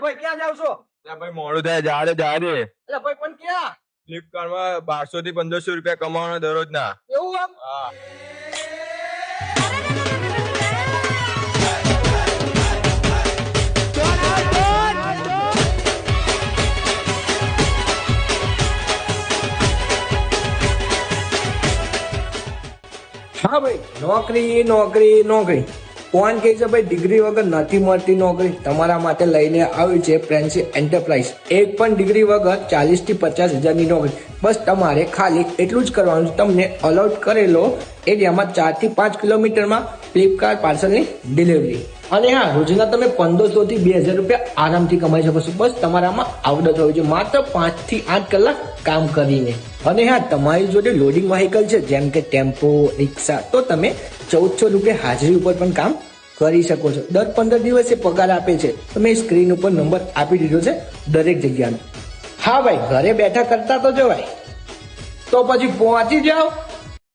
ભાઈ ક્યાં જાવ છો? ભાઈ મોડું થાય, જા દે. એટલે ભાઈ પણ ક્યાં? ફ્લિપકાર્ટ માં 1200 થી 1500 રૂપિયા કમાવાના દરરોજ ના. એવું આમ? હા. હા ભાઈ, નોકરી નોકરી નોકરી. કોણ કહે છે ભાઈ ડિગ્રી વગર નથી મળતી નોકરી? તમારા માટે લઈને આવ્યું છે પ્રેન્સી એન્ટરપ્રાઇઝ. એક પણ ડિગ્રી વગર 40 થી 50 હજારની નોકરી. બસ તમારે ખાલી એટલું જ કરવાનું છે. તમને અલાઉટ કરેલો એરિયામાં 4 થી 5 કિલોમીટરમાં ફ્લિપકાર્ટ પાર્સલની ડિલિવરી. અને હા, રોજના તમે 1500 થી 2000 રૂપિયા આરામથી કમાઈ શકો છો. બસ તમારામાં આવડત હોવી જોઈએ. માત્ર 5 થી 8 કલાક કામ કરીને. અને હા, તમારી જોડે લોડિંગ વ્હીકલ છે જેમ કે ટેમ્પો, રિક્ષા, તો તમે 1400 રૂપિયા હાજરી ઉપર પણ કામ કરી શકો છો. દર 15 દિવસે પગાર આપે છે. તમે સ્ક્રીન ઉપર નંબર આપી દીધો છે દરેક જગ્યાનો. હા ભાઈ, ઘરે બેઠા કરતા તો જવાય, તો પછી પહોંચી જાઓ